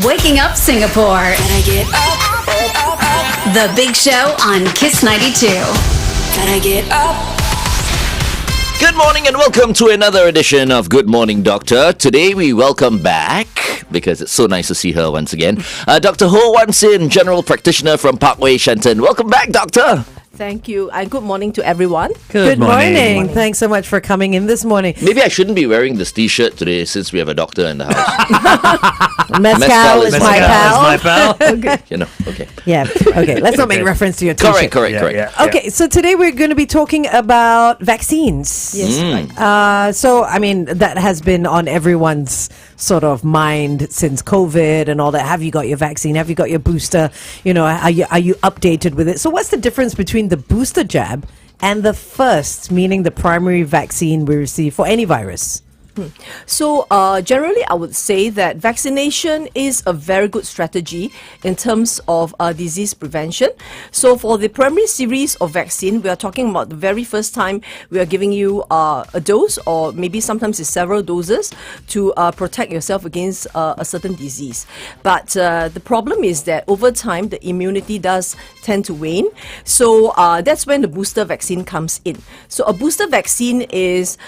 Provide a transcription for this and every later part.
Waking Up Singapore. Gotta get up. The Big Show on Kiss 92. Gotta get up. Good morning and welcome to another edition of Good Morning Doctor. Today we welcome back, because it's so nice to see her once again, Dr. Hoe Wan Sin, General Practitioner from Parkway Shenton. Welcome back, Doctor. Thank you, and good morning to everyone. Good morning. Thanks so much for coming in this morning. Maybe I shouldn't be wearing this t-shirt today since we have a doctor in the house. Mezcal is my pal. my pal. Okay. Okay. Yeah, okay. Let's not make reference to your t-shirt. Correct. Okay, so today we're going to be talking about vaccines. Yes, right. So, I mean, that has been on everyone's sort of mind since COVID and all that. Have you got your vaccine? Have you got your booster? You know, are you updated with it? So what's the difference between the booster jab and the first, meaning the primary vaccine we receive for any virus? So generally, I would say that vaccination is a very good strategy in terms of disease prevention. So for the primary series of vaccine, we are talking about the very first time we are giving you a dose, or maybe sometimes it's several doses to protect yourself against a certain disease. But the problem is that over time, the immunity does tend to wane. So that's when the booster vaccine comes in. So a booster vaccine is,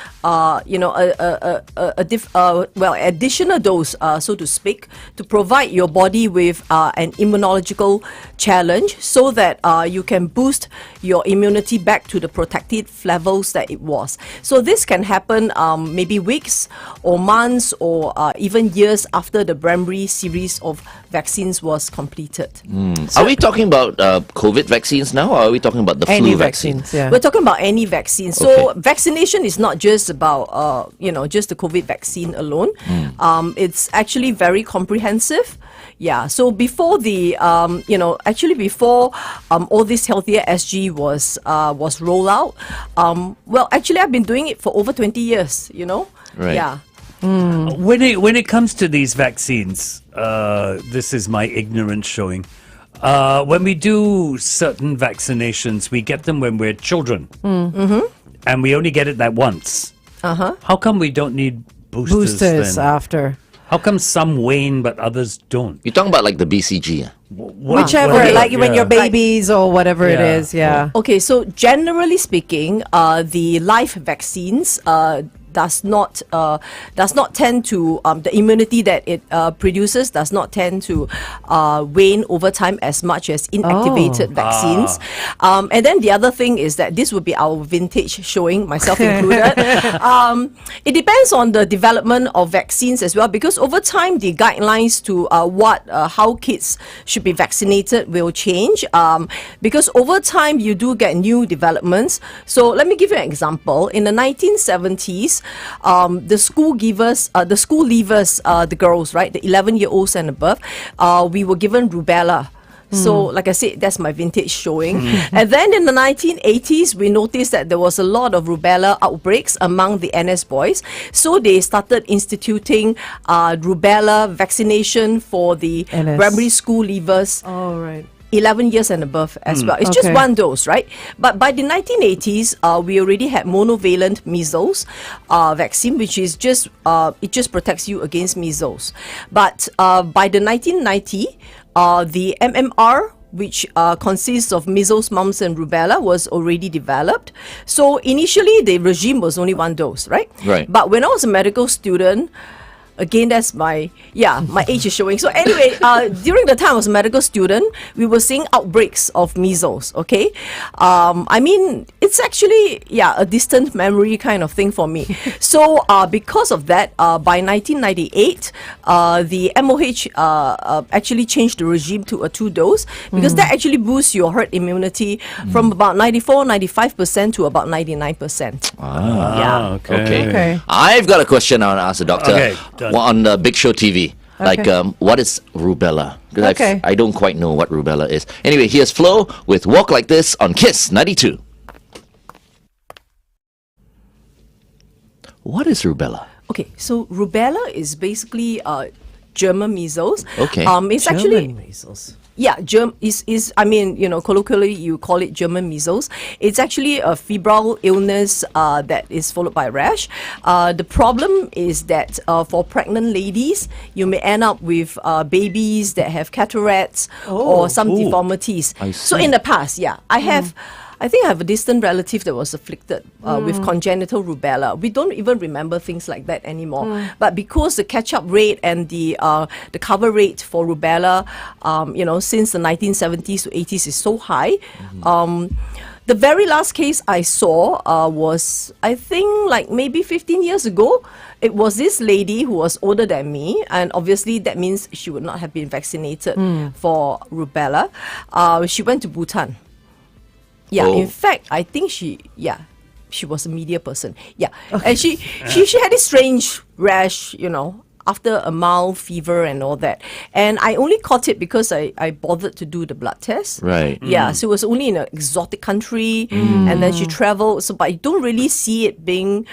additional dose, so to speak, to provide your body with an immunological challenge so that you can boost your immunity back to the protective levels that it was. So this can happen maybe weeks or months or even years after the primary series of vaccines was completed. Are we talking about COVID vaccines now, or are we talking about the Any flu vaccines, yeah. We're talking about any vaccine. So vaccination is not just about, just the COVID vaccine alone. It's actually very comprehensive. Yeah. So before the, before all this Healthier SG was rolled out, I've been doing it for over 20 years, Right. Yeah. When it comes to these vaccines, this is my ignorance showing. When we do certain vaccinations, we get them when we're children, and we only get it that once. How come we don't need boosters then? After. How come some wane but others don't? You're talking about like the BCG. Whichever, whatever, like when you're yeah. babies or whatever it Yeah. is, yeah. Okay, so generally speaking, the live vaccines does not tend to the immunity that it produces does not tend to wane over time as much as inactivated vaccines. And then the other thing is that this would be our vintage showing, myself included. It depends on the development of vaccines as well, because over time the guidelines to how kids should be vaccinated will change, because over time you do get new developments. So let me give you an example. In the 1970s, the school leavers, the girls, right, the 11-year-olds and above, we were given rubella. So, like I said, that's my vintage showing. And then in the 1980s, we noticed that there was a lot of rubella outbreaks among the NS boys. So they started instituting rubella vaccination for the NS. primary school leavers. Oh, right. 11 years and above as well. It's just one dose, right? But by the 1980s, we already had monovalent measles vaccine, which is just it just protects you against measles. But by the 1990, the MMR, which consists of measles, mumps, and rubella, was already developed. So initially, the regime was only one dose, right? Right. But when I was a medical student, again, that's my age is showing. So anyway, during the time I was a medical student, we were seeing outbreaks of measles, okay? I mean, it's actually, a distant memory kind of thing for me. So because of that, by 1998, the MOH actually changed the regime to a 2-dose, because that actually boosts your herd immunity from about 95% to about 99%. Okay. I've got a question I want to ask the doctor. Okay, done. On the Big Show TV. Like, what is rubella? Because I don't quite know what rubella is. Anyway, here's Flo with Walk Like This on Kiss 92. What is rubella? Okay, so rubella is basically German measles. Okay. It's actually measles. is I mean, colloquially you call it German measles. It's actually a febrile illness that is followed by rash. The problem is that for pregnant ladies, you may end up with babies that have cataracts or some deformities. I So see. in the past, I think I have a distant relative that was afflicted with congenital rubella. We don't even remember things like that anymore. But because the catch-up rate and the cover rate for rubella, since the 1970s to 80s is so high, the very last case I saw was, I think, like maybe 15 years ago. It was this lady who was older than me, and obviously that means she would not have been vaccinated for rubella. She went to Bhutan. Yeah, Oh. in fact, I think she was a media person. Yeah, and she had this strange rash, after a mild fever and all that. And I only caught it because I bothered to do the blood test. Right. Yeah, so it was only in an exotic country, and then she traveled. So, but you don't really see it being,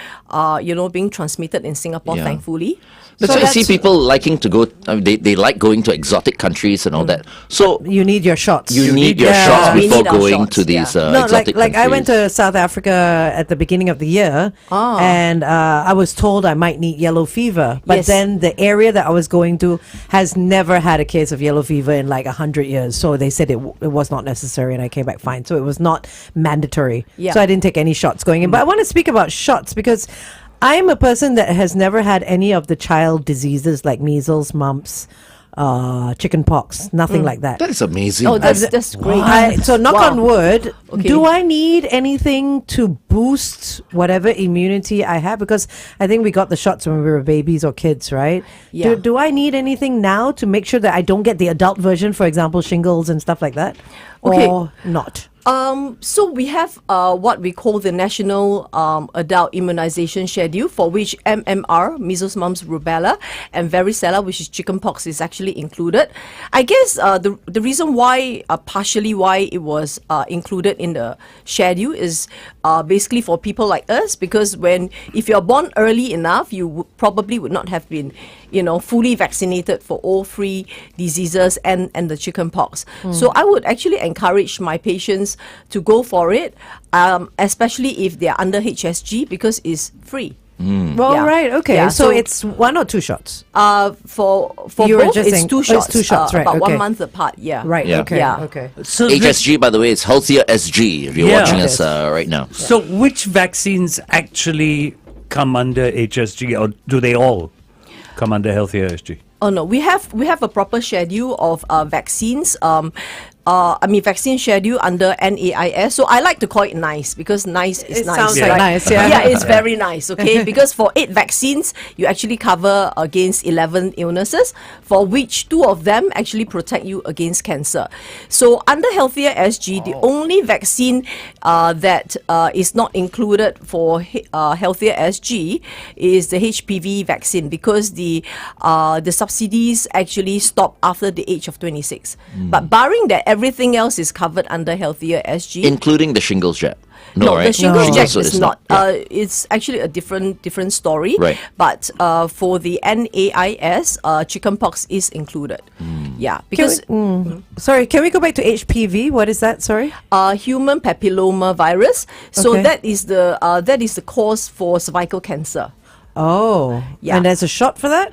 being transmitted in Singapore, Yeah. thankfully. That's why I see people liking to go. They like going to exotic countries and all that. So You need your shots. you need your Yeah. shots We before need our going shots, to these No, exotic like I went countries. to South Africa at the beginning of the year, and I was told I might need yellow fever. But Yes. then the area that I was going to has never had a case of yellow fever in like 100 years. So they said it was not necessary, and I came back fine. So it was not mandatory. Yeah. So I didn't take any shots going in. But I want to speak about shots because I'm a person that has never had any of the child diseases like measles, mumps, chicken pox, nothing like that. That is amazing. Oh, that's great. So knock Wow. on wood, Okay. do I need anything to boost whatever immunity I have? Because I think we got the shots when we were babies or kids, right? Yeah. Do I need anything now to make sure that I don't get the adult version, for example, shingles and stuff like that? Okay. Or not? So we have what we call the National Adult Immunization Schedule, for which MMR, measles, mumps, rubella, and varicella, which is chickenpox, is actually included. I guess the reason why, partially why it was included in the schedule is basically for people like us, because if you're born early enough, you probably would not have been, fully vaccinated for all three diseases and the chickenpox. So I would actually encourage my patients to go for it, especially if they're under HSG, because it's free. Well, Yeah. right, okay. Yeah, so so- it's 1 or 2 shots? For You were both, just it's saying- 2 oh, it's shots. 2 shots, right, About okay. 1 month apart. Yeah. Right, Yeah. okay, Yeah. okay. So HSG, by the way, is healthier SG. If you're Yeah. watching Okay. us right now. So which vaccines actually come under HSG, or do they all come under healthier SG? Oh no, we have a proper schedule of vaccines. Vaccine schedule under NAIS. So I like to call it NICE because NICE is It nice. sounds like nice, yeah. Yeah, it's very nice. Okay, because for 8 vaccines, you actually cover against 11 illnesses, for which 2 of them actually protect you against cancer. So under Healthier SG, the only vaccine that is not included for Healthier SG is the HPV vaccine, because the subsidies actually stop after the age of 26. But barring that, everything else is covered under Healthier SG. Including the shingles jab. No, right? the shingles No. jab So is it's not. yeah. It's actually a different story. Right. But for the NAIS, chickenpox is included. Yeah, because Sorry, can we go back to HPV? What is that? Sorry? human papilloma virus. So Okay. that is the cause for cervical cancer. Oh, Yeah. and there's a shot for that?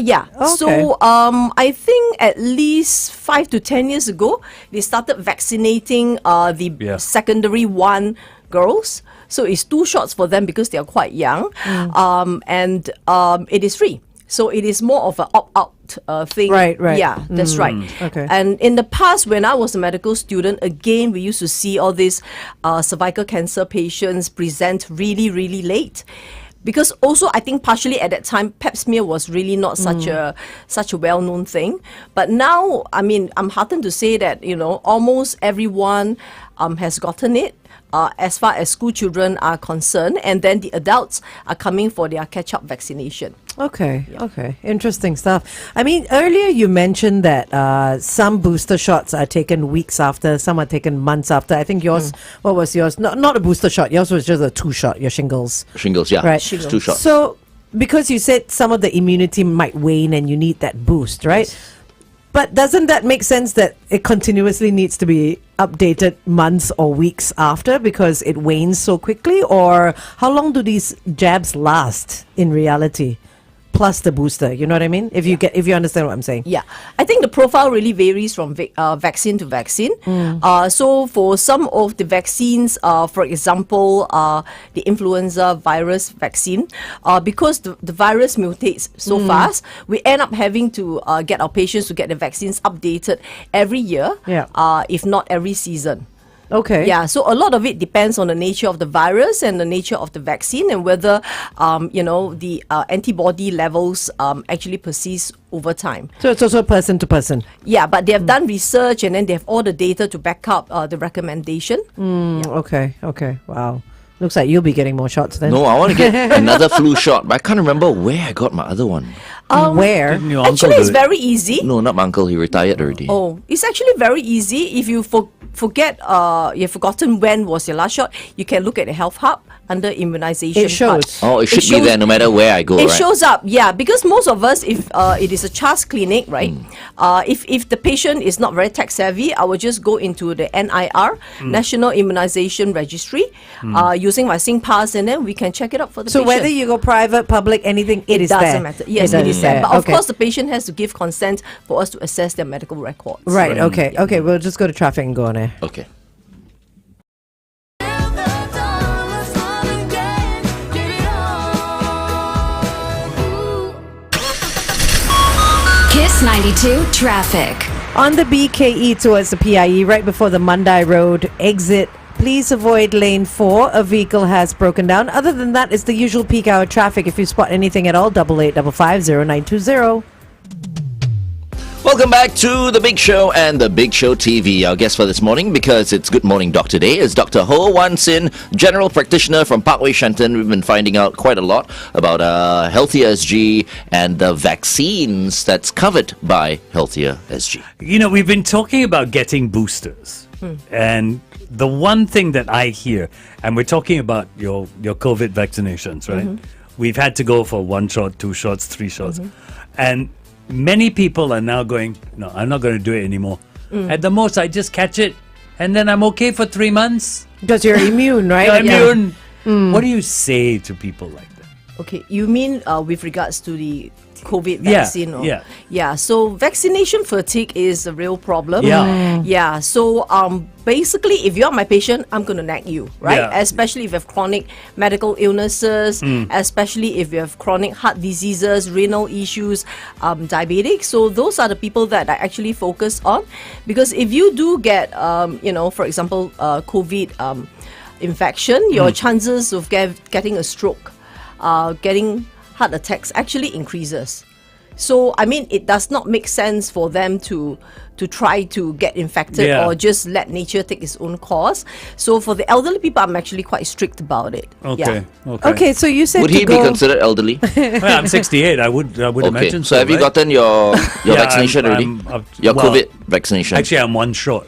Yeah. Okay. So I think at least 5 to 10 years ago, they started vaccinating the Yeah. secondary 1 girls. So it's 2 shots for them because they are quite young, and it is free. So it is more of an opt-out thing. Right. Yeah, that's right. Okay. And in the past, when I was a medical student, again, we used to see all these cervical cancer patients present really, really late. Because also, I think partially at that time, Pap smear was really not such a well-known thing. But now, I'm heartened to say that almost everyone has gotten it. As far as school children are concerned, and then the adults are coming for their catch-up vaccination. Okay. Interesting stuff. Earlier you mentioned that some booster shots are taken weeks after, some are taken months after. I think yours, what was yours? Not a booster shot. Yours was just a 2-shot, your shingles. Shingles, yeah. Right. It's 2 shots. So, because you said some of the immunity might wane and you need that boost, right? But doesn't that make sense that it continuously needs to be updated months or weeks after because it wanes so quickly? Or how long do these jabs last in reality? Plus the booster, you know what I mean? If you understand what I'm saying. Yeah, I think the profile really varies from vaccine to vaccine. So for some of the vaccines, for example, the influenza virus vaccine, because the virus mutates so fast, we end up having to get our patients to get the vaccines updated every year, if not every season. Okay. Yeah, so a lot of it depends on the nature of the virus and the nature of the vaccine and whether, the antibody levels actually persist over time. So it's also person to person. Yeah, but they have done research and then they have all the data to back up the recommendation. Okay. Wow. Looks like you'll be getting more shots then. No, I want to get another flu shot, but I can't remember where I got my other one. Where? Didn't your uncle Actually, do it's it? very easy. No, not my uncle. He retired already. Oh, it's actually very easy. If you forget, you've forgotten when was your last shot, you can look at the Health Hub under immunization. It shows. Oh, it should be there no matter where I go, It right? shows up, yeah, because most of us, if it is a CHAS clinic, right, if the patient is not very tech savvy, I will just go into the NIR, National Immunization Registry, using my SingPass, and then we can check it up for the So patient. whether you go private, public, anything, it is doesn't there. matter. Yes, It it is there. there. But of Okay. course, the patient has to give consent for us to assess their medical records. Right, okay, we'll just go to traffic and go on air. Okay. Kiss 92 traffic. On the BKE towards the PIE, right before the Mandai Road exit, please avoid lane 4. A vehicle has broken down. Other than that, it's the usual peak hour traffic. If you spot anything at all, 8855 Welcome back to The Big Show and The Big Show TV. Our guest for this morning, because it's Good Morning Doctor Day, is Dr. Hoe Wan Sin, General Practitioner from Parkway Shenton. We've been finding out quite a lot about Healthier SG and the vaccines that's covered by Healthier SG. You know, we've been talking about getting boosters. And the one thing that I hear, and we're talking about your COVID vaccinations, right? We've had to go for 1 shot, 2 shots, 3 shots. And many people are now going, no, I'm not going to do it anymore. At the most, I just catch it, and then I'm okay for 3 months. Because you're immune, right? I'm immune. What do you say to people like that? Okay, you mean with regards to the COVID Yeah, vaccine? yeah. So vaccination fatigue is a real problem. Yeah. Yeah. So basically, if you're my patient, I'm going to nag you, right? Yeah. Especially if you have chronic medical illnesses, especially if you have chronic heart diseases, renal issues, diabetic. So those are the people that I actually focus on, because if you do get, for example, COVID infection, your chances of getting a stroke, getting heart attacks actually increases. So, I mean, it does not make sense for them to try to get infected or just let nature take its own course. So, for the elderly people, I'm actually quite strict about it. Okay. Yeah. Okay, so you said Would to he be go... considered elderly? Well, I'm 68. I would imagine So have you right? gotten your Yeah, vaccination already? Your well, COVID vaccination? Actually, I'm 1 shot.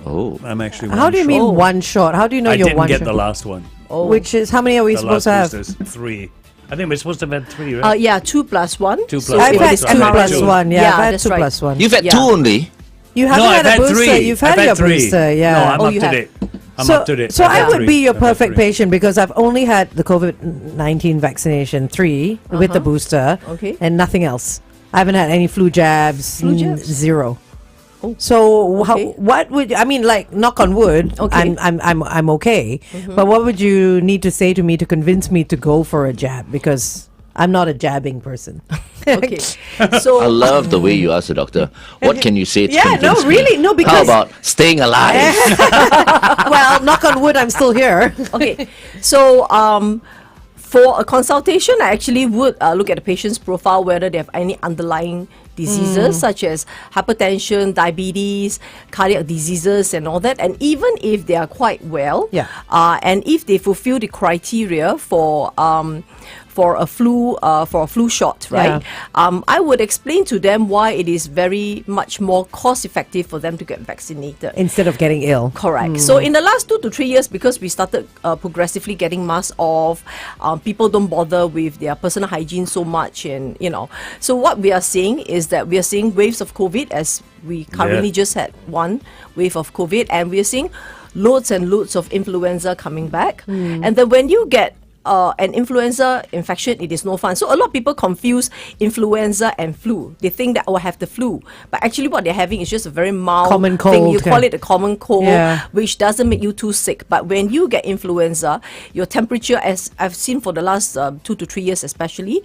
Oh. I'm actually How do you shot. mean 1 shot? How do you know I you're didn't 1 get shot? the last one. Which is, how many are we The supposed last to have? boosters, 3. I think we're supposed to have had 3, right? Yeah, 2 plus 1. 2 plus So I've one. if had it's 2 I've had plus two. 1. Yeah, Yeah, I've had that's 2 right. plus 1. You've had Yeah. 2 only? You haven't No, had I've a had booster. 3. You've I've had your 3. booster, yeah. No, I'm Oh, up you to have. date. I'm so, up to date. So I've I had would 3. be your I've had perfect 3. patient because I've only had the COVID-19 vaccination 3 with the booster Okay. and nothing else. I haven't had any flu jabs. Flu jabs? Zero. Oh. So Okay. what would I mean? Like, knock on wood, Okay. I'm okay. But what would you need to say to me to convince me to go for a jab? Because I'm not a jabbing person. Okay. So I love the way you ask the doctor. What can you say to Yeah, no, convince me? really, no, How because about staying alive? well, knock on wood, I'm still here. okay. So for a consultation, I actually would look at the patient's profile, whether they have any underlying diseases such as hypertension, diabetes, cardiac diseases, and all that. And even if they are quite well, and if they fulfill the criteria for a flu shot, right? I would explain to them why it is very much more cost effective for them to get vaccinated. Instead of getting ill. Correct. So in the last 2 to 3 years, because we started progressively getting masks off, people don't bother with their personal hygiene so much, and so what we are seeing is is that we are seeing waves of COVID, as we currently just had one wave of COVID, and we are seeing loads and loads of influenza coming back. And then when you get an influenza infection, it is no fun. So a lot of people confuse influenza and flu. They think that I have the flu, but actually what they're having is just a very mild Common thing. cold, You call it a common cold, Yeah. which doesn't make you too sick. But when you get influenza, your temperature, as I've seen for the last 2 to 3 years especially,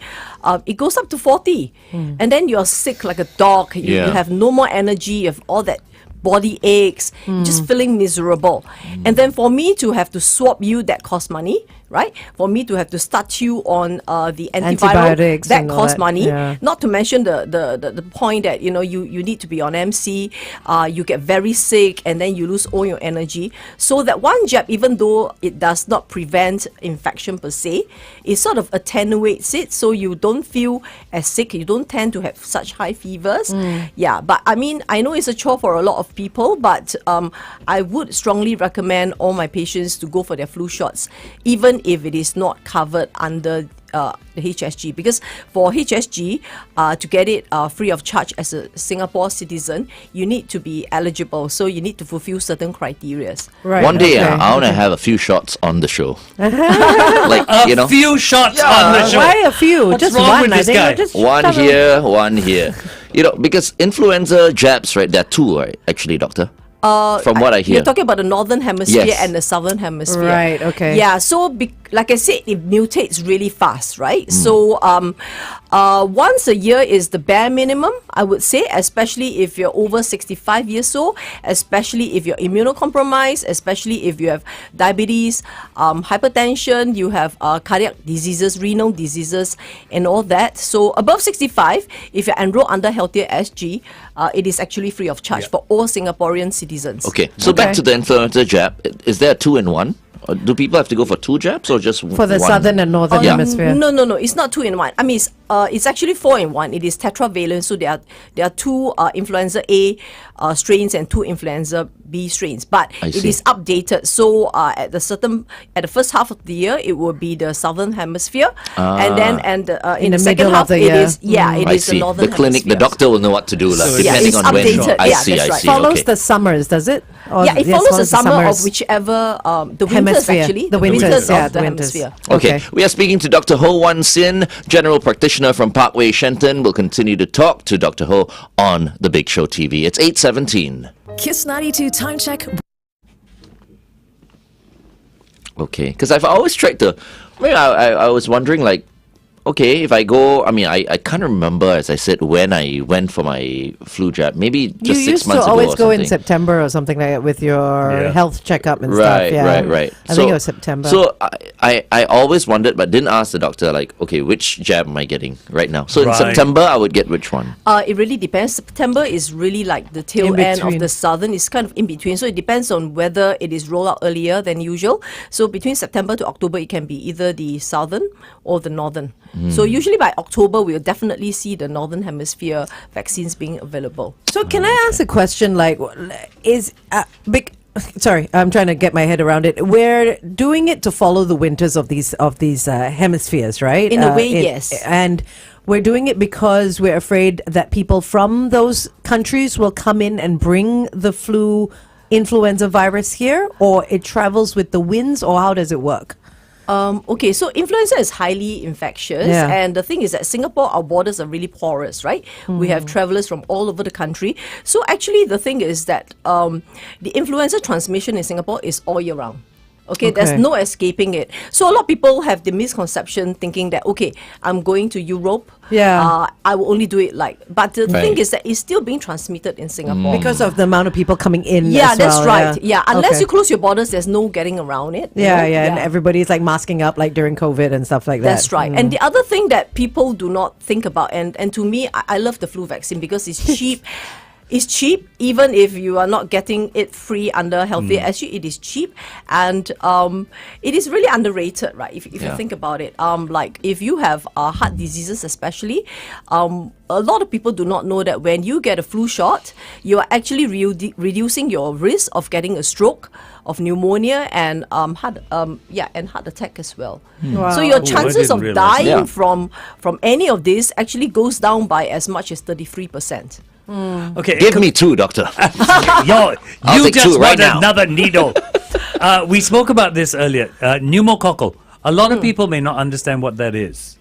it goes up to 40. And then you're sick like a dog. You have no more energy, you have all that body aches, just feeling miserable. And then for me to have to swab you, that costs money, right? For me to have to start you on the antiviral, Antibiotics that and all costs that, money. yeah. Not to mention the point that you need to be on MC, you get very sick, and then you lose all your energy. So that one jab, even though it does not prevent infection per se, it sort of attenuates it, so you don't feel as sick. You don't tend to have such high fevers. Yeah, but I mean, I know it's a chore for a lot of people, but I would strongly recommend all my patients to go for their flu shots, even if it is not covered under the HSG, because for HSG to get it free of charge as a Singapore citizen, you need to be eligible, so you need to fulfill certain criteria. Right. One day, okay. I want to have a few shots on the show. A few shots on the show. Why a few? What's just wrong one, with I this think. guy? Just One shove here, one here. Because influenza jabs, right? There are two, right? Actually, doctor. From what I hear. You're talking about the northern hemisphere Yes. and the southern hemisphere. Right, okay. Yeah, so like I said, it mutates really fast, right? So once a year is the bare minimum, I would say, especially if you're over 65 years old, especially if you're immunocompromised, especially if you have diabetes, hypertension, you have cardiac diseases, renal diseases, and all that. So above 65, if you're enrolled under Healthier SG, it is actually free of charge for all Singaporean citizens. Okay, so back to the influenza jab. Is there a 2-in-1? Or do people have to go for 2 jabs or just for the one? southern and northern Yeah. hemisphere. No, it's not 2-in-1. I mean, it's actually 4-in-1. It is tetravalent, so there are 2 influenza A strains and 2 influenza B strains. But I it see. is updated. So at the first half of the year, it will be the southern hemisphere, and then in In the the second middle half of the it year. is it I is see. the northern The clinic, the hemisphere. doctor will know what to do, So it's depending it's on when. updated. I Yeah, see, that's I right. see. Follows Okay. the summers, does it? Or Yeah, it yes, follows the summer of summers. whichever the winters Hemisphere. actually The winters, winters yeah, of the the winters. hemisphere. Okay, we are speaking to Dr. Hoe Wan Sin, General Practitioner from Parkway Shenton. We'll continue to talk to Dr. Ho on The Big Show TV. It's 8:17. Kiss 92 time check. Okay, because I've always tried to. I was wondering, like, okay, if I go, I can't remember, as I said, when I went for my flu jab. Maybe You just 6 used to months ago always or go in something. September or something like that with your Yeah. health checkup and Right, stuff. Yeah. right. I think it was September. So I always wondered, but didn't ask the doctor, like, okay, which jab am I getting right now? So in Right. September, I would get which one? It really depends. September is really like the tail In end of between. the southern. It's kind of in between. So it depends on whether it is rolled out earlier than usual. So between September to October, it can be either the southern or the northern. So usually by October, we'll definitely see the northern hemisphere vaccines being available. So can I ask a question? Like, is big? Sorry, I'm trying to get my head around it. We're doing it to follow the winters of these hemispheres, right? In a way, yes. And we're doing it because we're afraid that people from those countries will come in and bring the influenza virus here, or it travels with the winds, or how does it work? Okay, so influenza is highly infectious, Yeah. and the thing is that Singapore, our borders are really porous, right? We have travelers from all over the country. So actually, the thing is that the influenza transmission in Singapore is all year round. Okay, there's Okay. no escaping it. So a lot of people have the misconception thinking that, okay, I'm going to Europe. Yeah. I will only do it but the Right. thing is that it's still being transmitted in Singapore. Because of the amount of people coming in. Yeah, as that's well, right. Yeah, unless Okay. you close your borders, there's no getting around it. you Yeah, know? yeah, and everybody's like masking up like during COVID and stuff like that. That's right. And the other thing that people do not think about, and to me, I love the flu vaccine because it's cheap. It's cheap, even if you are not getting it free under Healthy SG. It is cheap, and it is really underrated, right? If you think about it, like if you have heart diseases, especially, a lot of people do not know that when you get a flu shot, you are actually reducing your risk of getting a stroke, of pneumonia, and heart attack as well. Wow. So your I chances didn't of realize dying that. from any of this actually goes down by as much as 33%. Okay, Give me two, doctor. Yo, I'll you take just two right want now. another needle. We spoke about this earlier. Pneumococcal. A lot of people may not understand what that is.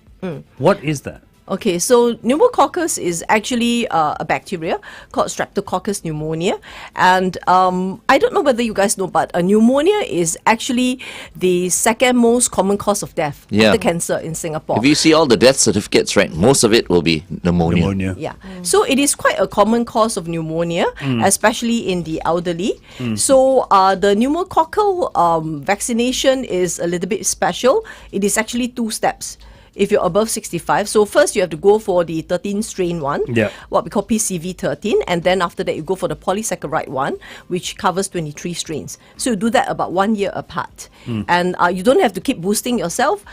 What is that? Okay, so pneumococcus is actually a bacteria called Streptococcus pneumonia, and I don't know whether you guys know, but pneumonia is actually the second most common cause of death Yeah. after cancer in Singapore. If you see all the death certificates, right, most of it will be pneumonia. Yeah. So it is quite a common cause of pneumonia, especially in the elderly. So the pneumococcal vaccination is a little bit special. It is actually 2 steps. If you're above 65, so first you have to go for the 13 strain one, Yeah. what we call PCV13, and then after that you go for the polysaccharide one, which covers 23 strains. So you do that about 1 year apart, and you don't have to keep boosting yourself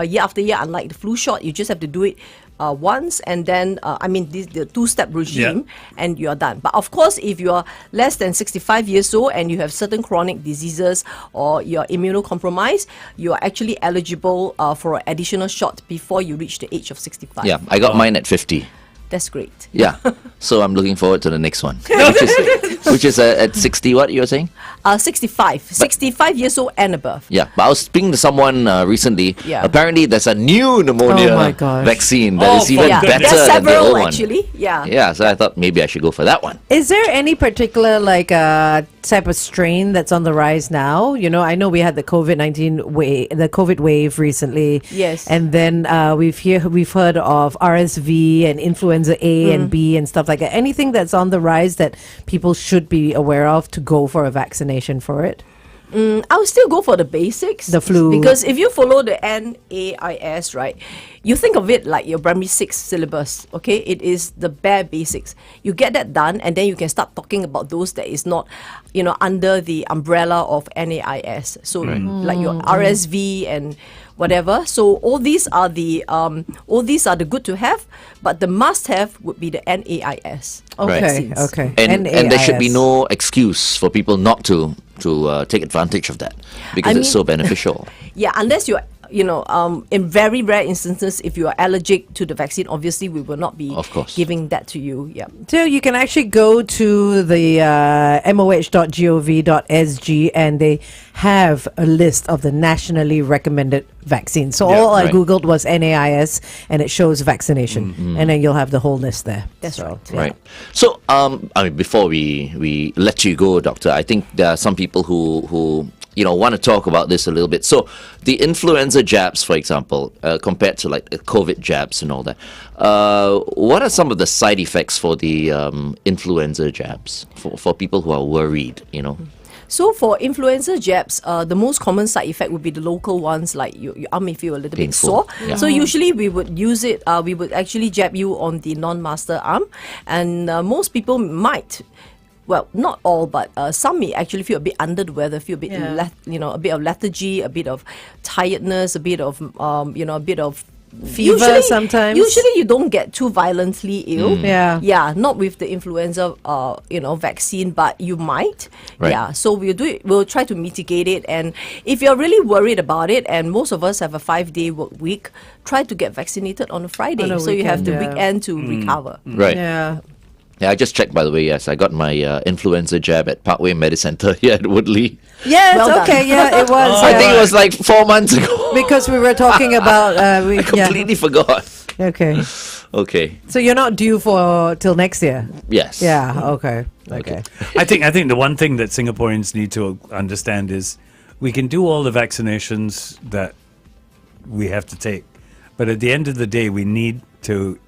year after year. Unlike the flu shot, you just have to do it once, and then the 2-step regime, and you're done. But of course, if you are less than 65 years old and you have certain chronic diseases or you're immunocompromised, you are actually eligible for an additional shot before you reach the age of 65. Yeah, I got mine at 50. That's great. Yeah, so I'm looking forward to the next one, which is at 60. What you were saying? 65 years old and above. Yeah, but I was speaking to someone recently. Yeah. Apparently, there's a new pneumonia Oh my gosh. vaccine that Oh, is even yeah. better There are than the several old one. actually. Yeah. Yeah, so I thought maybe I should go for that one. Is there any particular type of strain that's on the rise now? You know, I know we had the COVID wave recently. Yes. And then we've heard of RSV and influenza A and B and stuff like that. Anything that's on the rise that people should be aware of to go for a vaccination for it? I would still go for the basics. The flu. Because if you follow the NAIS, right, you think of it like your primary 6 syllabus, okay? It is the bare basics. You get that done, and then you can start talking about those that is not, under the umbrella of NAIS. So like your RSV and whatever. So all these are the good to have, but the must have would be the NAIS. Okay, vaccines. okay. And there should be NAIS. no excuse for people not to take advantage of that because I it's mean- so beneficial. Yeah, unless you're, in very rare instances, if you are allergic to the vaccine, obviously we will not be Of course. giving that to you. Yeah. So you can actually go to the moh.gov.sg and they have a list of the nationally recommended vaccines. So Yeah, all I right. Googled was NAIS and it shows vaccination. And then you'll have the whole list there. That's right. Right. So, before we let you go, Doctor, I think there are some people who want to talk about this a little bit. So, the influenza jabs, for example, compared to like the COVID jabs and all that, what are some of the side effects for the influenza jabs for people who are worried? So for influenza jabs, the most common side effect would be the local ones, like your arm may feel a little bit Painful. sore. Yeah. So usually we would use it, we would actually jab you on the non-master arm, and most people might. Well, not all, but some may actually feel a bit under the weather, feel a bit, a bit of lethargy, a bit of tiredness, a bit of, a bit of Fever sometimes. Usually, you don't get too violently ill. Yeah. Yeah, not with the influenza, vaccine, but you might. Right. Yeah. So we'll try to mitigate it. And if you're really worried about it, and most of us have a 5-day work week, try to get vaccinated on a Friday. On a so you have the weekend, yeah. weekend to recover. Right. Yeah. Yeah, I just checked, by the way. Yes, I got my influenza jab at Parkway Center here at Woodley. Yes, Well done. okay, yeah, it was. I think it was like 4 months ago. because we were talking about. I completely forgot. Okay. Okay. So you're not due till next year? Yes. Yeah, okay. Okay. I think the one thing that Singaporeans need to understand is we can do all the vaccinations that we have to take, but at the end of the day, we need to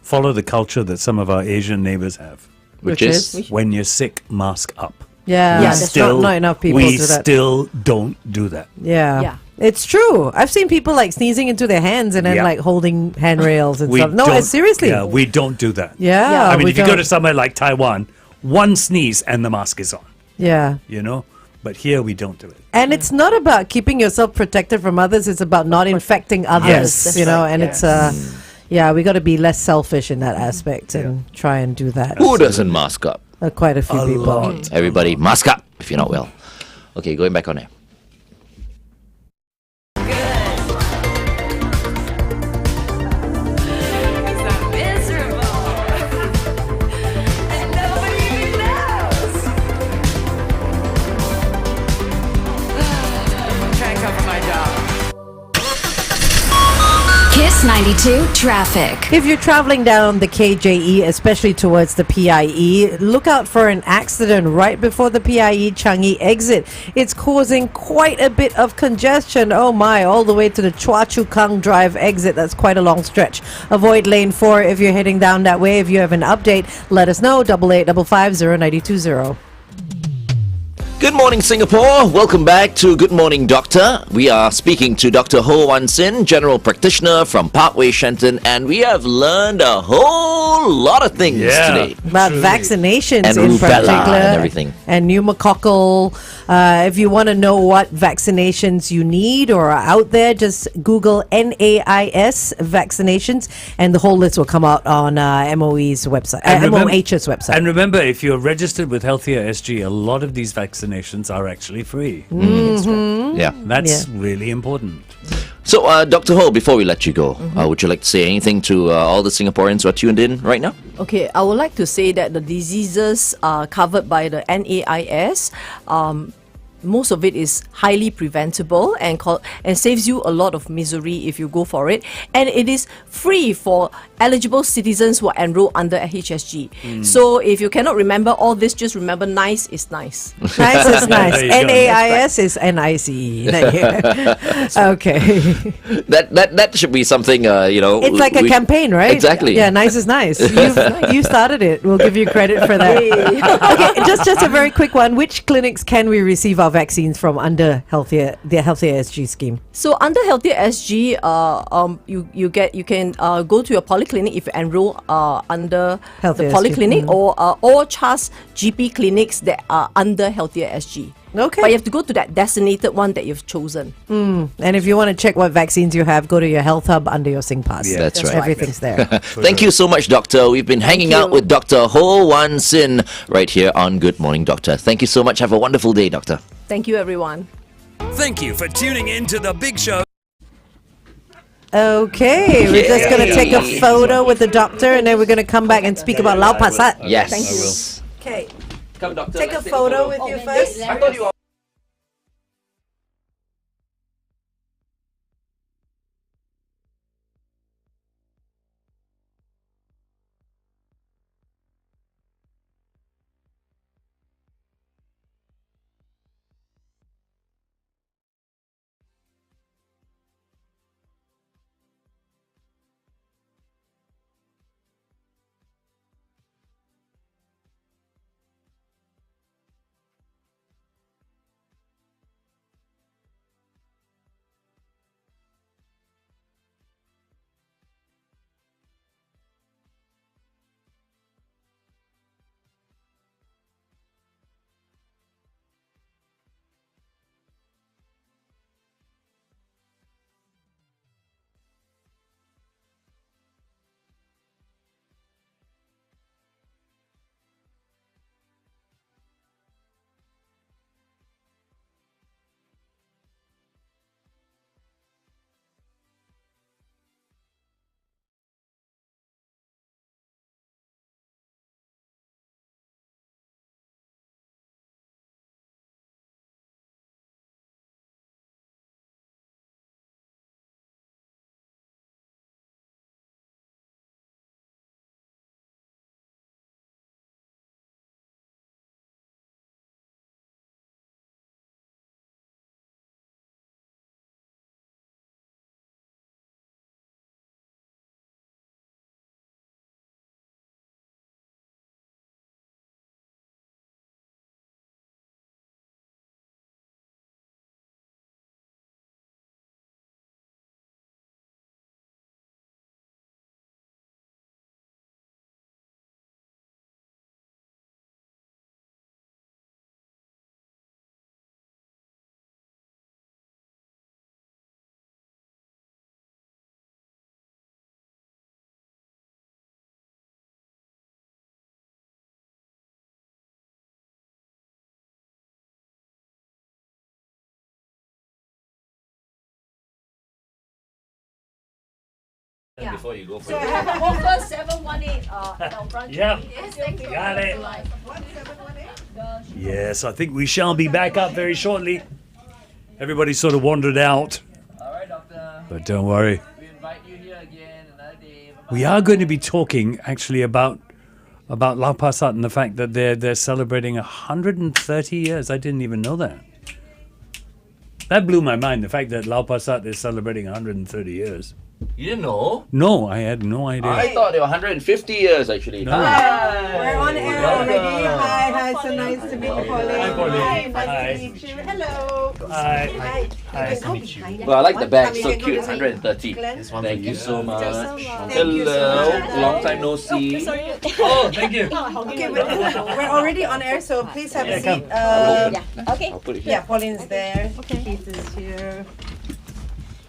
follow the culture that some of our Asian neighbors have. Which Which is? is? When you're sick, mask up. Yeah, Yeah, there's that's not enough people we do that. still don't do that. Yeah. Yeah. It's true. I've seen people like sneezing into their hands and then Yeah. like holding handrails and We stuff. No, don't- seriously. Yeah, we don't do that. Yeah, I mean, we if you go don't. to somewhere like Taiwan, one sneeze and the mask is on, Yeah. you know? But here we don't do it. And it's not about keeping yourself protected from others. It's about not infecting others, Yes. you know, That's and right, it's, yeah, we got to be less selfish in that aspect and try and do that. Who doesn't mask up? Quite a few A people. lot. Everybody, mask up if you're not well. Okay, going back on air. Kiss 92 traffic. If you're traveling down the KJE, especially towards the PIE, look out for an accident right before the PIE Changi exit. It's causing quite a bit of congestion. Oh my, all the way to the Chua Chu Kang Drive exit. That's quite a long stretch. Avoid lane 4 if you're heading down that way. If you have an update, let us know. 885550 Good morning, Singapore. Welcome back to Good Morning Doctor. We are speaking to Dr. Hoe Wan Sin, General Practitioner from Parkway Shenton, and we have learned a whole lot of things today. About Truly. vaccinations And in rubella particular and everything. and pneumococcal. If you want to know what vaccinations you need or are out there, just Google NAIS vaccinations and the whole list will come out on MOE's website, MOH's website. And remember, if you're registered with Healthier SG, a lot of these vaccinations are actually free. Yeah. That's really important. So, Dr. Ho, before we let you go, would you like to say anything to all the Singaporeans who are tuned in right now? Okay, I would like to say that the diseases covered by the NAIS, most of it is highly preventable and saves you a lot of misery if you go for it. And it is free for eligible citizens who are enrolled under HSG. So if you cannot remember all this, just remember NICE is nice. Nice is nice. There you go. NAIS is NICE. Okay. That should be something, It's like a campaign, right? Exactly. Yeah, nice is nice. You started it. We'll give you credit for that. Okay, just a very quick one. Which clinics can we receive our vaccines from under the Healthier SG scheme? So under Healthier SG, you can go to your polyclinic if you enroll under Healthier the SG. polyclinic or trust GP clinics that are under Healthier SG. Okay. But you have to go to that designated one that you've chosen. And if you want to check what vaccines you have, go to your health hub under your SingPass. Yeah, that's right. Everything's there. Thank you so much, Doctor. We've been hanging out you. with Dr. Hoe Wan Sin right here on Good Morning Doctor. Thank you so much. Have a wonderful day, Doctor. Thank you, everyone. Thank you for tuning in to The Big Show. Okay, we're just going to take a photo with the doctor and then we're going to come back and speak about Lau Pa Sat. Yes. Thank you. Okay, Come, Doctor. take a photo with you first. Before you go for So I have an offer 718 at our branch. Yep. Yes, thank you. Got it. Yes, I think we shall be back up very shortly. Everybody sort of wandered out, All right, doctor. but don't worry. We invite you here again another day. We are going to be talking actually about Lau Pa Sat and the fact that they're celebrating 130 years. I didn't even know that. That blew my mind. The fact that Lau Pa Sat is celebrating 130 years. You didn't know? No, I had no idea. I thought they were 150 years actually. No. We're on air already. Welcome. Hi, so nice to meet you, Pauline. Hi, Pauline. Hi, nice Hi. to meet you. Hello. Hi. Hi. Well, I like the bag. Come, you So can go cute. this way. 130. Glenn? Thank you so much. Thank you so Hello. much. Long time no see. Oh, thank you. Okay, we're already on air, so please have a Yeah, come. seat. I'll put it here. Yeah, Pauline's there. Okay. Keith is here.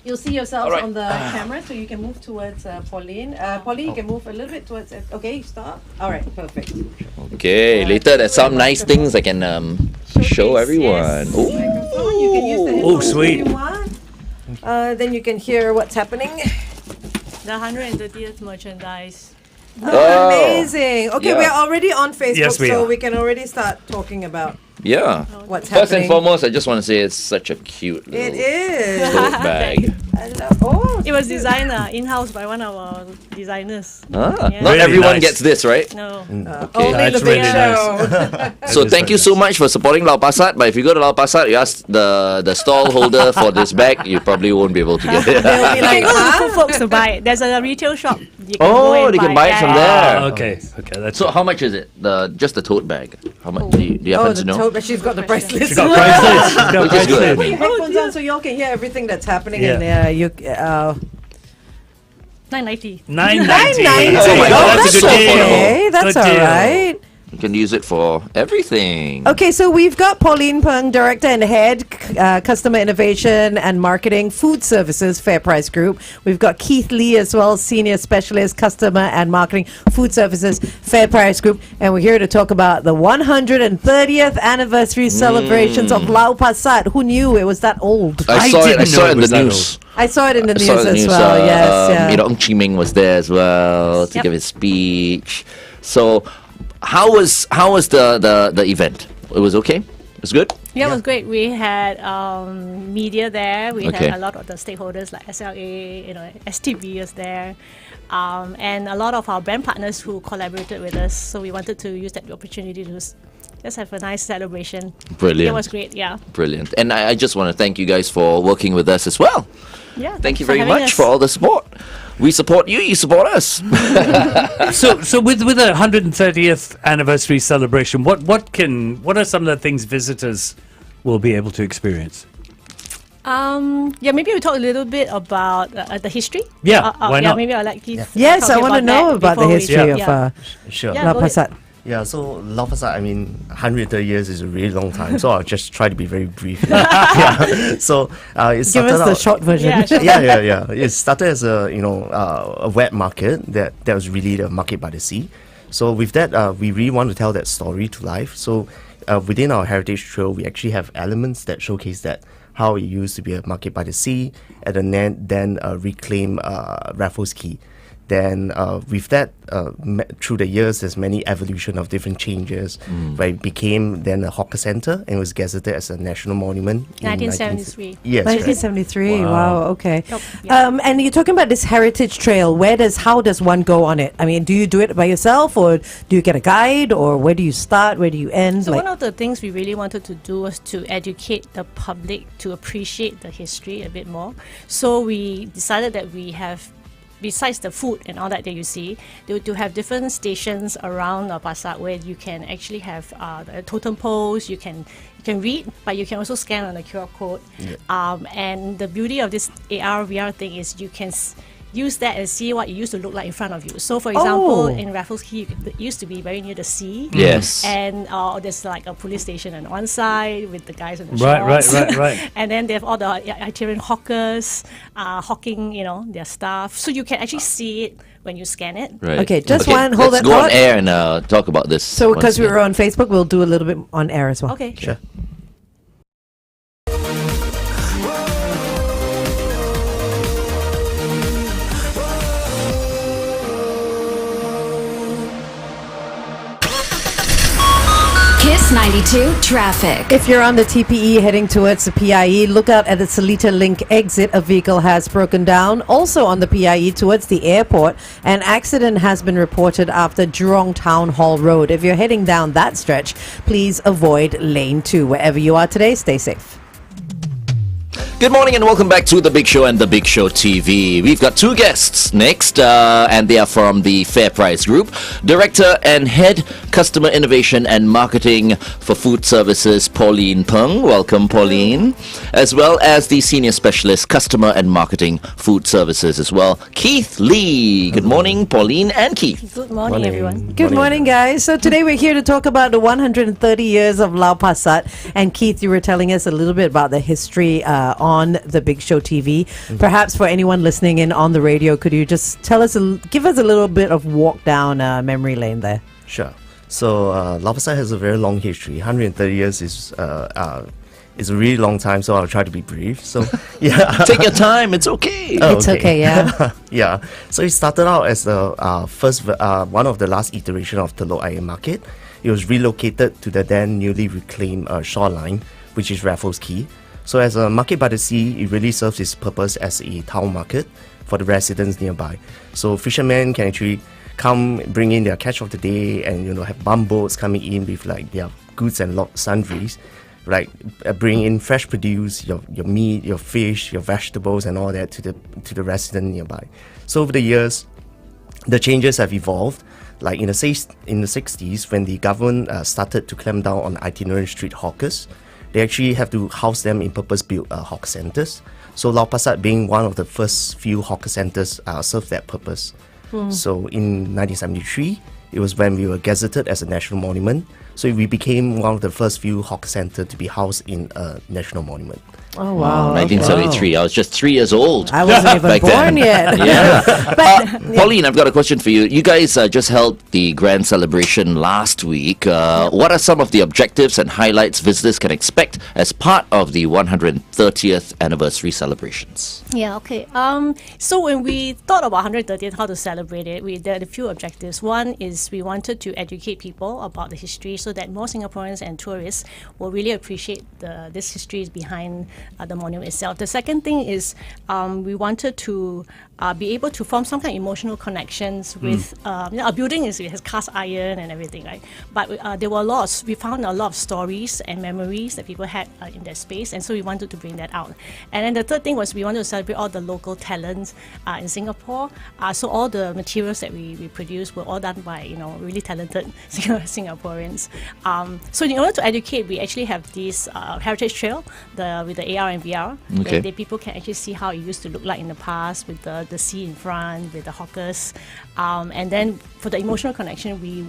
You'll see yourselves All right. on the camera, so you can move towards Pauline. Pauline, you can move a little bit towards. Okay, stop. All right, perfect. Okay, later there's some nice things I can show everyone. Ooh. You can use the Oh, headphones if sweet. you want. Then you can hear what's happening. The 130th merchandise. Oh, Amazing. Okay, yeah. we're already on Facebook, Yes, we so are. we can already start talking about Yeah. what's First and happening. foremost, I just want to say it's such a cute little It is. tote bag. I love. Oh, It was designed in-house by one of our designers. Ah, Yeah. not Really everyone nice. gets this, right? No. only That's the big really show. So thank you so much for supporting Lau Pa Sat. But if you go to Lau Pa Sat, you ask the stall holder for this bag, you probably won't be able to get it. They'll be You like, can go to huh? Food Folks to buy it. There's a retail shop. You can Oh, go and they can buy it from Yeah. there. Ah, okay. Okay, that's So how much is it? Just the tote bag. How much do you Oh, happen the to know? tote bag. She's got the price list. She got priceless. She got Which is good. priceless. Put your headphones on so y'all can hear everything that's happening Yeah. in there. You, $9.90. $9.90. Oh my God, that's a that's good so deal. okay, that's Good all deal. right. You can use it for everything. Okay, so we've got Pauline Png, Director and Head, Customer Innovation and Marketing, Food Services, FairPrice Group. We've got Keith Lee as well, Senior Specialist, Customer and Marketing, Food Services, FairPrice Group. And we're here to talk about the 130th anniversary celebrations of Lau Pa Sat. Who knew it was that old? I I saw it. I didn't saw know it it in was the that news. I saw it in the I news saw it in the as news, well. Yes, yeah. You know, Ng Chee Meng was there as well to Yep. give his speech. So, how was the event? It was okay. It was good. Yeah, it was great. We had media there. We Okay. had a lot of the stakeholders like SLA, STB was there, and a lot of our brand partners who collaborated with us. So we wanted to use that opportunity to just have a nice celebration. Brilliant. It was great. Yeah. Brilliant. And I just want to thank you guys for working with us as well. Yeah. Thank you for very having much us. for all the support. We support you. You support us. So with the 130th anniversary celebration, what are some of the things visitors will be able to experience? Yeah, maybe we talk a little bit about the history. Yeah, why yeah, not? maybe I'd like Keith. Yes, I talk want to know that about the before we- history of yeah. Sure. Yeah. Lau go Pa ahead. Sat. Yeah, so Lau Pa Sat, 130 years is a really long time, so I'll just try to be very brief. Yeah. So it Give started us the out, short version. Yeah, sure. yeah. It started as a wet market that was really the market by the sea. So with that, we really want to tell that story to life. So within our heritage trail, we actually have elements that showcase that how it used to be a market by the sea, and then reclaim Raffles Quay. Then with that, through the years, there's many evolution of different changes, where it became then a hawker center and was gazetted as a national monument in 1973. Yes, right. 1973. Wow. Okay. Yep, yeah. And you're talking about this heritage trail. How does one go on it? I mean, do you do it by yourself, or do you get a guide, or where do you start? Where do you end? So one of the things we really wanted to do was to educate the public to appreciate the history a bit more. So we decided that we have, besides the food and all that you see, to have different stations around Lau Pa Sat where you can actually have the totem poles. You can read, but you can also scan on the QR code. And the beauty of this AR VR thing is you can use that and see what it used to look like in front of you. So, for example, in Raffles Quay, it used to be very near the sea. Yes. And there's like a police station on one side with the guys on the Right. shops. And then they have all the itinerant hawkers hawking, their stuff. So you can actually see it when you scan it. Right. Okay, just one- hold Let's that go on thought. air and talk about this. So, once because we again. were on Facebook, we'll do a little bit on air as well. Okay. Sure. Kiss 92 traffic. If you're on the TPE heading towards the PIE, look out at the Seletar Link exit. A vehicle has broken down. Also on the PIE towards the airport, an accident has been reported after Jurong Town Hall Road. If you're heading down that stretch, please avoid lane 2. Wherever you are today, stay safe. Good morning and welcome back to The Big Show and The Big Show TV. We've got two guests next, and they are from the FairPrice Group. Director and Head Customer Innovation and Marketing for Food Services, Pauline Png. Welcome, Pauline. As well as the Senior Specialist Customer and Marketing Food Services as well, Keith Lee. Good morning, Pauline and Keith. Good morning, everyone. Good morning, guys. So today we're here to talk about the 130 years of Lau Pa Sat. And Keith, you were telling us a little bit about the history on the Big Show TV. Perhaps for anyone listening in on the radio, could you just give us a little bit of walk down memory lane there? Sure. So Lau Pa Sat has a very long history. 130 years is a really long time, so I'll try to be brief. So yeah, Take your time, it's okay. It's okay, yeah. Yeah. So it started out as the first one of the last iteration of Telok Ayer Market. It was relocated to the then newly reclaimed shoreline, which is Raffles Quay. So as a market by the sea, it really serves its purpose as a town market for the residents nearby. So fishermen can actually come, bring in their catch of the day, and have bumboats coming in with like their goods and sundries, like bring in fresh produce, your meat, your fish, your vegetables, and all that to the resident nearby. So over the years, the changes have evolved. Like in the 60s, when the government started to clamp down on itinerant street hawkers, they actually have to house them in purpose-built hawker centres. So Lau Pa Sat, being one of the first few hawker centres, served that purpose. So in 1973, it was when we were gazetted as a national monument. So we became one of the first few hawker centres to be housed in a national monument. Oh, wow. 1973. I was just 3 years old. I wasn't even back born then. yet. Yeah. Pauline, I've got a question for you. You guys just held the grand celebration last week. What are some of the objectives and highlights visitors can expect as part of the 130th anniversary celebrations? Yeah, okay. So when we thought about 130th, how to celebrate it, we did a few objectives. One is we wanted to educate people about the history so that more Singaporeans and tourists will really appreciate this history behind the monument itself. The second thing is we wanted to be able to form some kind of emotional connections with a building it has cast iron and everything, right? But we found a lot of stories and memories that people had in that space, and so we wanted to bring that out. And then the third thing was we wanted to celebrate all the local talents in Singapore. So all the materials that we produced were all done by really talented Singaporeans. So in order to educate, we actually have this heritage trail with the AR and VR. Okay. That people can actually see how it used to look like in the past with the sea in front, with the hawkers. And then for the emotional connection, we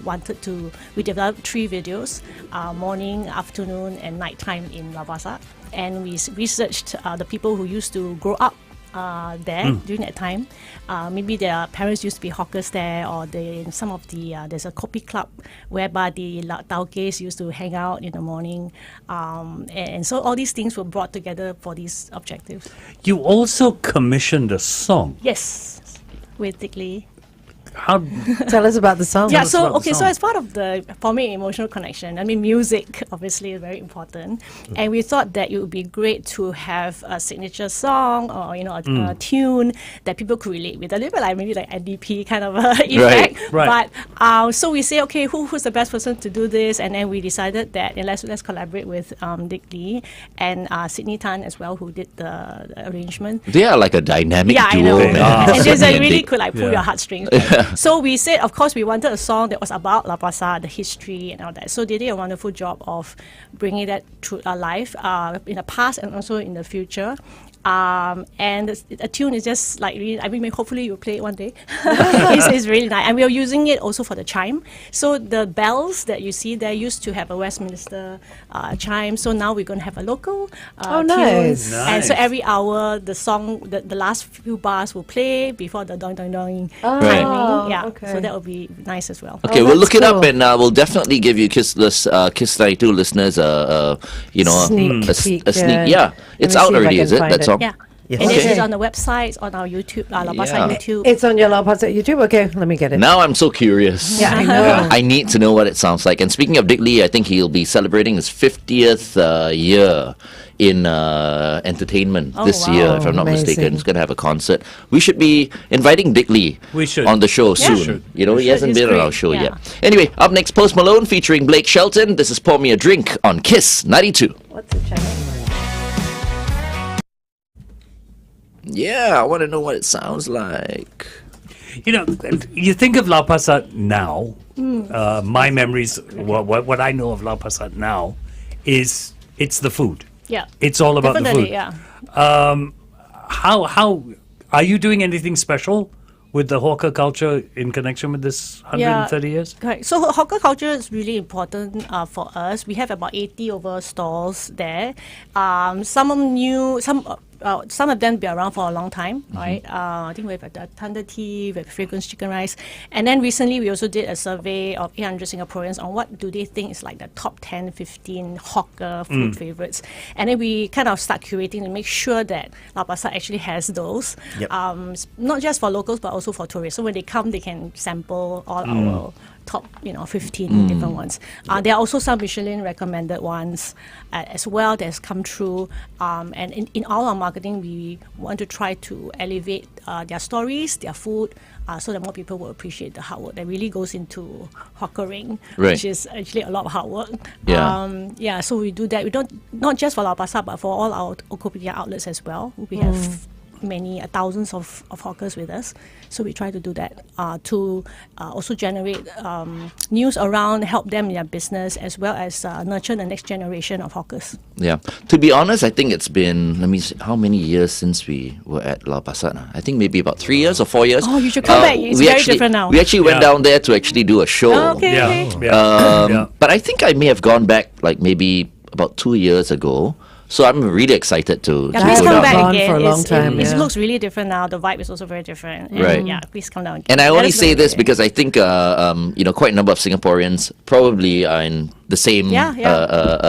developed 3 videos, morning, afternoon, and nighttime in Lau Pa Sat. And we researched the people who used to grow up there during that time. Maybe their parents used to be hawkers there, or there's a kopi club whereby the taukes used to hang out in the morning. And so all these things were brought together for these objectives. You also commissioned a song. Yes, with Dick Lee. How? Tell us about the song. Yeah, us about the so song. as part of the forming emotional connection, I mean, music obviously is very important, and we thought that it would be great to have a signature song or a tune that people could relate with, a little bit like maybe like NDP kind of effect. Right. But so we say, okay, who's the best person to do this, and then we decided that let's collaborate with Dick Lee and Sydney Tan as well, who did the arrangement. They are like a dynamic Yeah, I duo, know. man. And just Sydney and really Dick. could like pull your heartstrings. So we said, of course, we wanted a song that was about Lau Pa Sat, the history and all that. So they did a wonderful job of bringing that to our life in the past and also in the future. And a tune is just like really, I mean, hopefully you'll play it one day. It's really nice. And we are using it also for the chime. So the bells that you see there used to have a Westminster chime. So now we're going to have a local tune. Nice. And so every hour, the song, the last few bars will play before the doing timing. Yeah, okay. so that will be nice as well. Okay, Oh, we'll that's look it up cool. and we'll definitely give you Kiss 92 listeners Sneak peek, a sneak. yeah. Yeah, me it's see out if I already, can is it? find That it. song? Yeah. Yes. And Okay. this is on the website, on our YouTube, Lau Pa Sat Yeah. YouTube. It's on your Lau Pa Sat YouTube. Okay, let me get it. Now I'm so curious. Yeah, I know. I need to know what it sounds like. And speaking of Dick Lee, I think he'll be celebrating his 50th year in entertainment this wow. year, if I'm not mistaken. Amazing. He's going to have a concert. We should be inviting Dick Lee We should. on the show Yeah. soon. Should. You know, he hasn't He's been on great, our show yeah. yet. Anyway, up next, Post Malone featuring Blake Shelton. This is Pour Me a Drink on Kiss 92. What's the channel? Yeah, I want to know what it sounds like. You know, you think of Lau Pa Sat now. My memories, what I know of Lau Pa Sat now, is it's the food. Yeah. It's all about the Definitely, food. yeah. How are you doing anything special with the hawker culture in connection with this 130 years? Correct. So hawker culture is really important for us. We have about 80 over stalls there. Some of them new, some of them be around for a long time, right? I think we have the Thunder Tea, we have Fragrance Chicken Rice. And then recently we also did a survey of 800 Singaporeans on what do they think is like the top 10, 15 hawker food favorites. And then we kind of start curating to make sure that Lau Pa Sat actually has those. Yep. Not just for locals, but also for tourists. So when they come, they can sample all our top 15 different ones. There are also some Michelin recommended ones as well that's come through, and in all our marketing we want to try to elevate their stories, their food, so that more people will appreciate the hard work that really goes into hawkering, Right. which is actually a lot of hard work. Yeah. So we do that. We don't, not just for Lau Pa Sat, but for all our Okopika outlets as well. We have many thousands of hawkers with us, so we try to do that to also generate news around, help them in their business, as well as nurture the next generation of hawkers. Yeah. To be honest, I think it's been, let me see, how many years since we were at Lau Pa Sat? I think maybe about 3 years or 4 years. Oh, you should come back. It's very different now. We actually went Yeah. down there to actually do a show. Oh, okay. Yeah. But I think I may have gone back like maybe about 2 years ago. So I'm really excited to Yeah, go please come down. back Gone again. for a long time, It yeah. looks really different now. The vibe is also very different. And Right. Yeah, please come down again. And I Let only us know say if this you're because I think quite a number of Singaporeans probably are in the same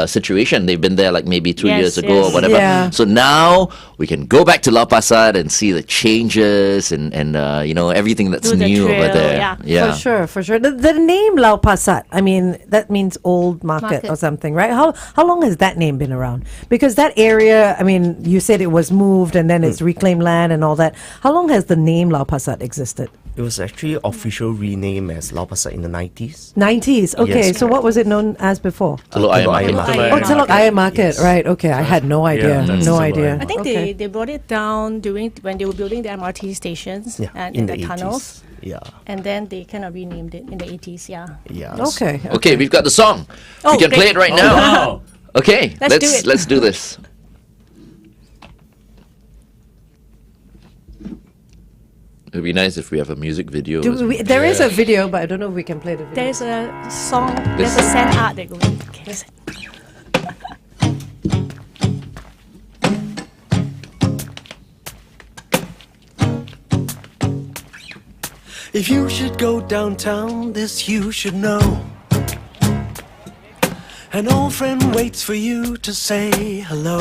situation. They've been there like maybe 2 Yes, years ago or yes. whatever. Yeah. So now we can go back to Lau Pa Sat and see the changes and everything that's Do the new over trail, there. yeah. For sure. The name Lau Pa Sat, I mean, that means old market or something, right? How long has that name been around? Because that area, I mean, you said it was moved and then it's reclaimed land and all that. How long has the name Lau Pa Sat existed? It was actually official rename as Lau Pa Sat in the 90s. 90s. Okay, Yes, so what was it known as before? Telok Ayer Telok Market. Ayer Oh, Telok Ayer Market, right? Okay, I had no idea. that's No Telok idea. Ayer. I think Okay. they brought it down when they were building the MRT stations and in the 80s. tunnels. Yeah. And then they kind of renamed it in the 80s, yeah. Yeah. Okay. Okay, we've got the song. Oh, we can play great. it right now. Wow. Okay, Let's do it. let's do this. It would be nice if we have a music video. as well. There is a video, but I don't know if we can play the video. There's a song, there's a sand art that goes. Okay, listen. If you should go downtown, this you should know. An old friend waits for you to say hello.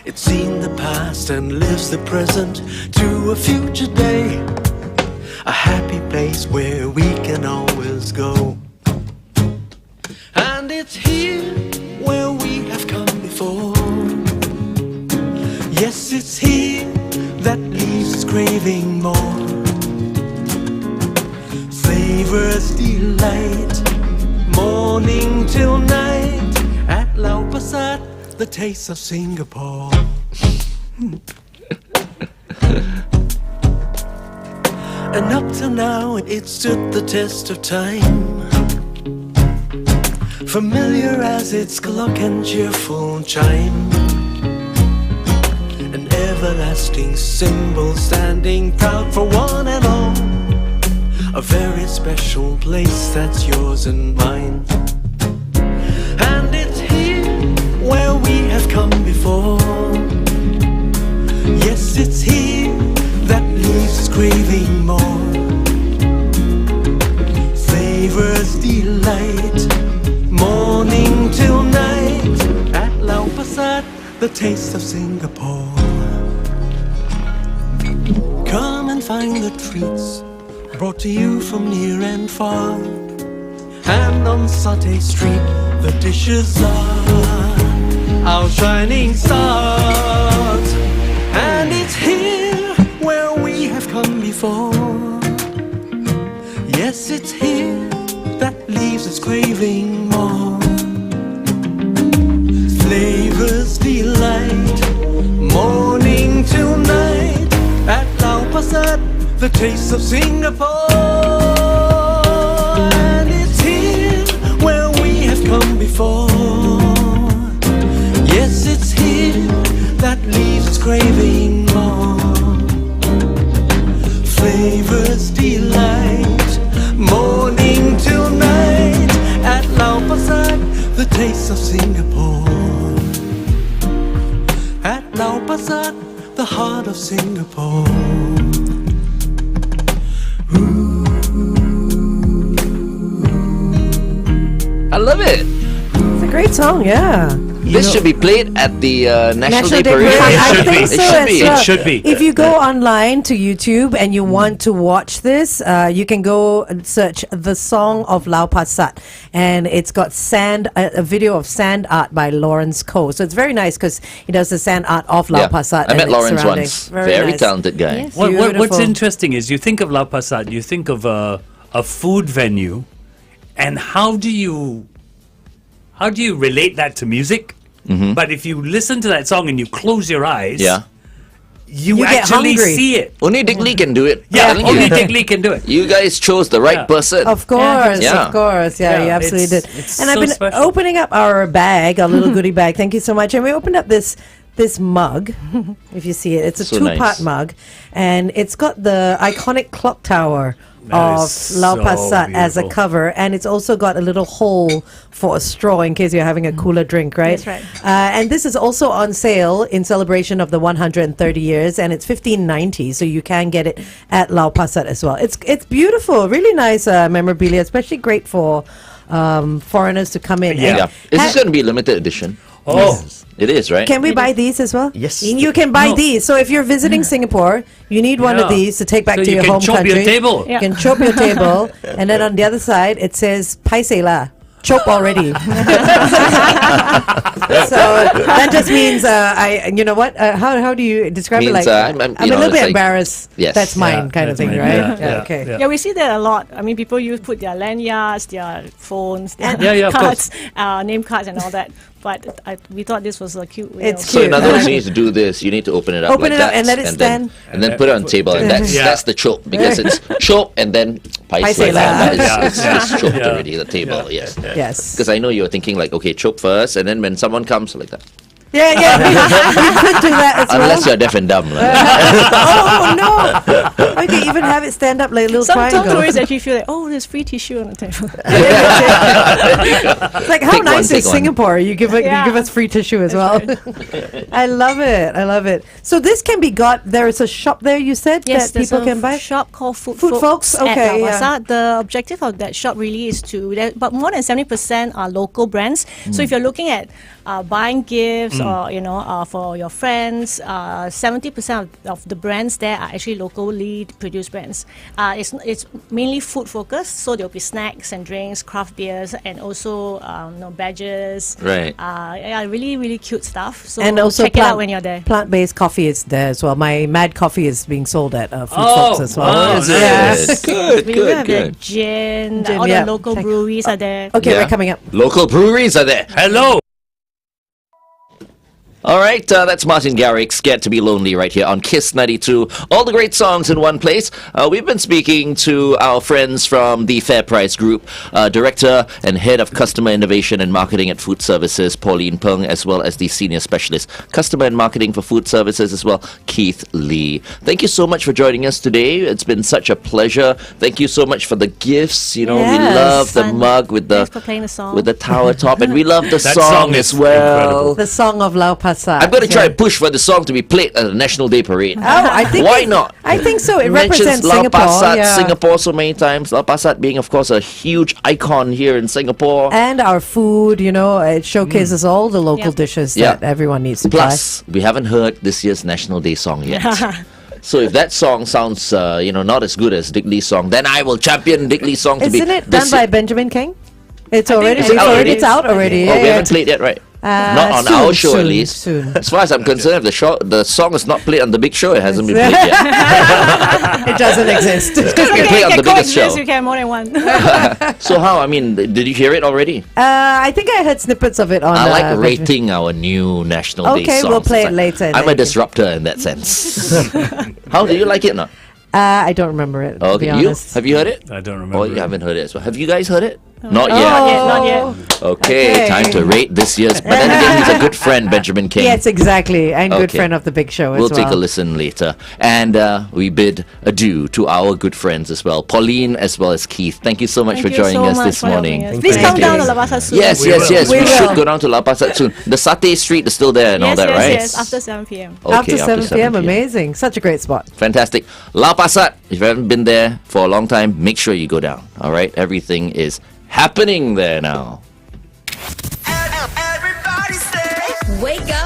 It's seen the past and lives the present to a future day. A happy place where we can always go. And it's here where we have come before. Yes, it's here that leaves us craving more. Flavor's delight, morning till night. At Lau Pa Sat, the taste of Singapore. And up till now, it stood the test of time. Familiar as its clock and cheerful chime. An everlasting symbol standing proud for one and all. A very special place that's yours and mine. And it's here where we have come before. Yes, it's here that leaves us craving more. Flavor's delight, morning till night. At Lau Pa Sat, the taste of Singapore. Come and find the treats brought to you from near and far. And on Satay Street, the dishes are our shining stars. And it's here where we have come before. Yes, it's here that leaves us craving more. Flavors delight, morning till night. At Lau Pa Sat, the taste of Singapore. And it's here where we have come before. Yes, it's here that leaves us craving more. Flavors delight, morning till night. At Lau Pa Sat, the taste of Singapore. At Lau Pa Sat, the heart of Singapore. I love it. It's a great song, yeah. This should be played at the National Day Day Parade. Parade. I should think be. so It should as be. well. It should be. If you go online to YouTube and you want to watch this, you can go and search the song of Lau Pa Sat, and it's got a video of sand art by Lawrence Koh. So it's very nice because he does the sand art of Lau Pa Sat. I and met its Lawrence surroundings. once. Very nice. talented guy. Yes. What's Beautiful. interesting is you think of Lau Pa Sat, you think of a food venue, and how do you relate that to music? But if you listen to that song and you close your eyes, Yeah. you You get actually hungry. see it. Only Dick Lee can do it. Yeah, I'm telling only you. Dick Lee can do it. You guys chose the right Yeah. person. Of course, Yeah. of course. Yeah, Yeah, you absolutely it's- did. it's And I've so been special. opening up our bag, our little goodie bag. Thank you so much. And we opened up this mug, if you see it. It's a So two-part nice. mug, and it's got the iconic clock tower That of is Lau Pa so Sat as a beautiful. cover, and it's also got a little hole for a straw in case you're having a cooler drink, right? That's right. And this is also on sale in celebration of the 130 years, and it's $15.90, so you can get it at Lau Pa Sat as well. It's beautiful, really nice memorabilia, especially great for foreigners to come in. Yeah. And Yeah. Is this going to be a limited edition? Oh, It is, right? can we buy these as well? Yes. And you can buy No. these. So if you're visiting Singapore, you need one of Yeah. these to take back So to you your can home chop country. your table. You can chop your table, and then on the other side it says "Paiseh lah." Chop already. So that just means you know what? How do you describe Means, it? Like I'm- I'm you a know, little it's bit like- embarrassed. Yes. That's mine, Yeah, kind of that's thing, mine. right? Yeah, yeah, Okay. yeah. Yeah, we see that a lot. I mean, people put their lanyards, their phones, their Yeah, of cards, name cards, and all that. But we thought this was a cute way. It's of- So in cute. other words, you need to do this. You need to open it up Open like it up that, and let it stand. and then put it on the table, and that's Yeah. that's the chop, because it's chop and then Paiseh paiseh lah. lah. Yeah. It's chopped Yeah. already. The table, yes. Yes. Because I know you're thinking like, okay, chop first, and then when someone comes like that, Yeah, yeah. You could do that as well. unless you're deaf and dumb. Like. Oh no! I can even have it stand up like a little Some triangle. tourists actually feel like, oh, there's free tissue on the table. It's like how Take one, nice take is one. Singapore? You give Yeah. us free tissue as well. I love it. I love it. So this can be got. There is a shop there. You said Yes, that there's people a can buy. shop called Food Food Folks, at okay, Lau Pa yeah. Sat. The objective of that shop really is but more than 70% are local brands. So if you're looking at buying gifts or for your friends, 70% of the brands there are actually locally produced brands. It's mainly food focused, so there'll be snacks and drinks, craft beers, and also badges. Right. Yeah, really really cute stuff. So And also check it out when you're there. Plant-based coffee is there as well. My Mad Coffee is being sold at Food Oh, Folks as well. wow, Is nice. it? Good, We even good, have the good. gin, Gin, all yeah. the local Check. breweries are there. Okay, Yeah. we're coming up. Local breweries are there. hello. All right, that's Martin Garrix, Scared to Be Lonely, right here on KISS 92. All the great songs in one place. We've been speaking to our friends from the FairPrice Group, Director and Head of Customer Innovation and Marketing at Food Services, Pauline Png, as well as the Senior Specialist, Customer and Marketing for Food Services as well, Keith Lee. Thank you so much for joining us today. It's been such a pleasure. Thank you so much for the gifts. You know, we Yes. love the Fun. mug with the Thanks for playing the song. with the tower top, and we love the That song song as is well. incredible. The song of Lau Pa Pa Sat. I'm going to try and push for the song to be played at the National Day Parade. Oh, I think Why not? I think so. It Mentions represents Lau Singapore. Pa Sat, yeah. Singapore so many times. Lau Pa Sat being, of course, a huge icon here in Singapore. And our food, it showcases all the local dishes Yeah. that everyone needs to try. Plus, we haven't heard this year's National Day song yet. So if that song sounds, not as good as Dick Lee's song, then I will champion Dick Lee's song to be. Isn't it done by Benjamin King? It's already it's out already. It's out already. Oh, yeah, we yeah. haven't played yet, right? Not on our show, at least. Soon. As far as I'm concerned, if the song is not played on the big show, it hasn't been played yet. It doesn't exist. It's going to be played on the biggest show. You can more than one. So how? I mean, did you hear it already? I think I heard snippets of it on. I like Benjamin. rating our new National Day Okay, songs. we'll play It's it later in I'm any a disruptor in that sense. How do you like it? Not? I don't remember it. To be Okay, you honest. have you heard it? I don't remember. Oh, you haven't heard it as well. Have you guys heard it? Not Not yet. yet, not yet. Okay, Okay. time to rate this year's. But then again, he's a good friend, Benjamin King. Yes, exactly, and good Okay. friend of the big show We'll as well. take a listen later. And we bid adieu to our good friends as well, Pauline as well as Keith. Thank you so much Thank for you joining so us much this for helping morning. us. Please Thank come you. down to La Pa Sat soon. Yes, yes, yes. We We will. should go down to La Pa Sat soon. The Satay Street is still there and all Yes, that, yes, right? yes. After 7 p.m. After Okay, 7 p.m. Amazing. Such a great spot. Fantastic. La Pa Sat, if you haven't been there for a long time, make sure you go down. All right? Everything is happening there now. Wake up.